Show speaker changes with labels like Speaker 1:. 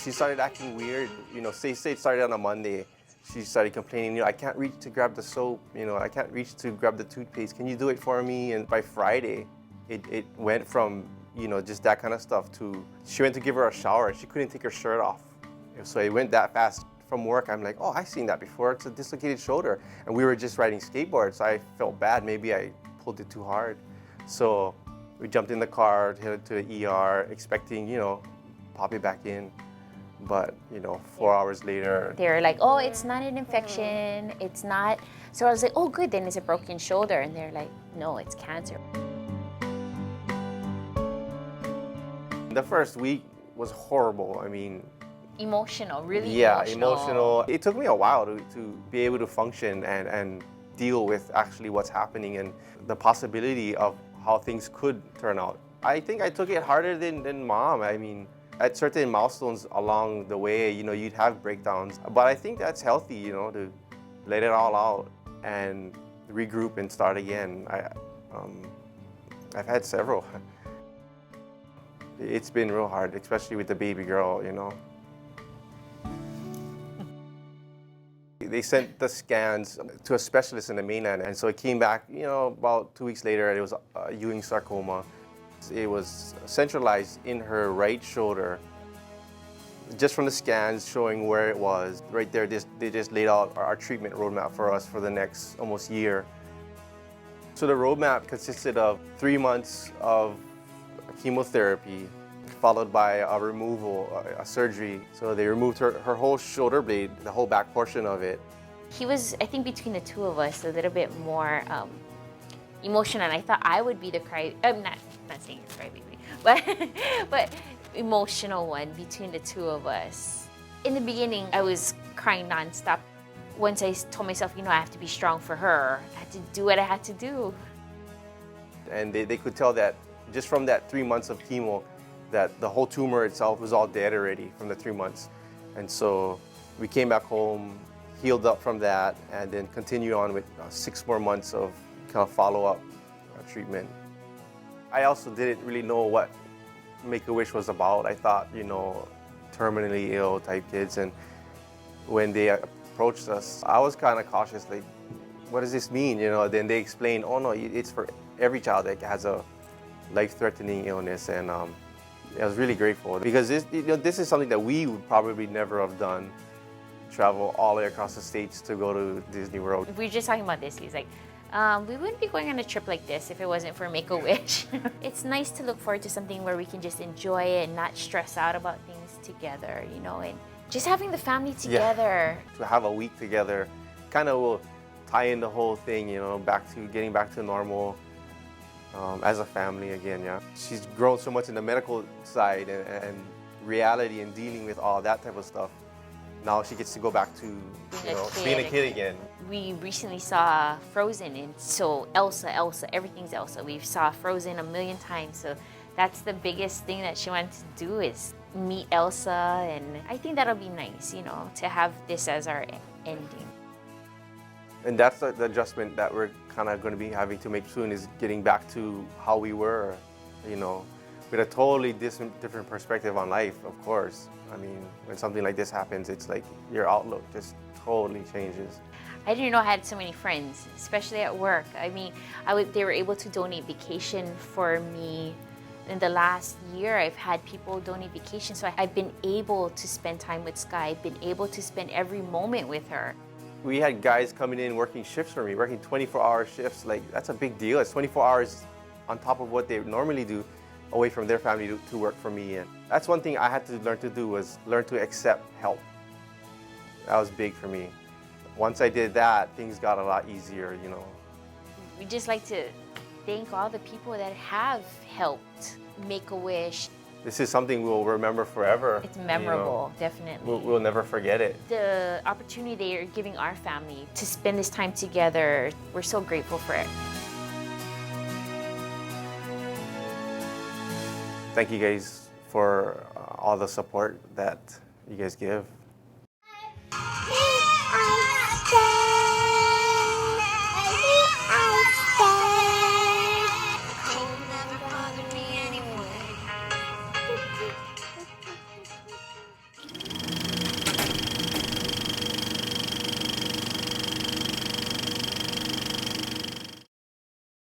Speaker 1: she started acting weird. Say it started on a Monday. She started complaining, I can't reach to grab the soap, I can't reach to grab the toothpaste. Can you do it for me? And by Friday, it went from, just that kind of stuff to, she went to give her a shower and she couldn't take her shirt off. So it went that fast. From work, I'm like, oh, I've seen that before. It's a dislocated shoulder. And we were just riding skateboards. So I felt bad. Maybe I pulled it too hard. So we jumped in the car, headed to the ER, expecting, pop it back in. But, 4 hours later.
Speaker 2: They were like, oh, it's not an infection. It's not. So I was like, oh, good. Then it's a broken shoulder. And they're like, no, it's cancer.
Speaker 1: The first week was horrible.
Speaker 2: Emotional, really
Speaker 1: emotional. It took me a while to be able to function and deal with actually what's happening and the possibility of how things could turn out. I think I took it harder than Mom. At certain milestones along the way, you'd have breakdowns. But I think that's healthy, to let it all out and regroup and start again. I've had several. It's been real hard, especially with the baby girl, They sent the scans to a specialist in the mainland, and so it came back, about 2 weeks later, it was Ewing sarcoma. It was centralized in her right shoulder. Just from the scans showing where it was, right there, they just laid out our treatment roadmap for us for the next almost year. So the roadmap consisted of 3 months of chemotherapy, followed by a removal, a surgery. So they removed her whole shoulder blade, the whole back portion of it.
Speaker 2: He was, I think, between the two of us, a little bit more emotional. And I thought I would be the I'm not saying crybaby, but emotional one between the two of us. In the beginning, I was crying nonstop. Once I told myself, I have to be strong for her, I had to do what I had to do.
Speaker 1: And they could tell that just from that 3 months of chemo, that the whole tumor itself was all dead already from the 3 months. And so we came back home, healed up from that, and then continued on with 6 more months of kind of follow-up treatment. I also didn't really know what Make-A-Wish was about. I thought, terminally ill type kids. And when they approached us, I was kind of cautious, like, what does this mean? Then they explained, oh no, it's for every child that has a life-threatening illness. And I was really grateful because this is something that we would probably never have done, travel all the way across the states to go to Disney World.
Speaker 2: We were just talking about this. He's like, we wouldn't be going on a trip like this if it wasn't for Make-A-Wish. It's nice to look forward to something where we can just enjoy it and not stress out about things together, and just having the family together.
Speaker 1: Yeah. To have a week together kind of will tie in the whole thing, getting back to normal. As a family again, yeah. She's grown so much in the medical side and reality and dealing with all that type of stuff. Now she gets to go back to being a kid again.
Speaker 2: We recently saw Frozen, and so Elsa, everything's Elsa. We saw Frozen a million times, so that's the biggest thing that she wanted to do is meet Elsa, and I think that'll be nice, to have this as our ending.
Speaker 1: And that's the adjustment that we're kind of going to be having to make soon, is getting back to how we were, with a totally different perspective on life, of course. When something like this happens, it's like your outlook just totally changes.
Speaker 2: I didn't know I had so many friends, especially at work. They were able to donate vacation for me. In the last year, I've had people donate vacation, so I've been able to spend time with Sky. I've been able to spend every moment with her.
Speaker 1: We had guys coming in working shifts for me, working 24-hour shifts. Like, that's a big deal. It's 24 hours on top of what they normally do away from their family to work for me. And that's one thing I had to learn to do, was learn to accept help. That was big for me. Once I did that, things got a lot easier,
Speaker 2: We just like to thank all the people that have helped Make-A-Wish.
Speaker 1: This is something we'll remember forever.
Speaker 2: It's memorable, definitely.
Speaker 1: We'll never forget it.
Speaker 2: The opportunity they are giving our family to spend this time together, we're so grateful for it.
Speaker 1: Thank you guys for all the support that you guys give.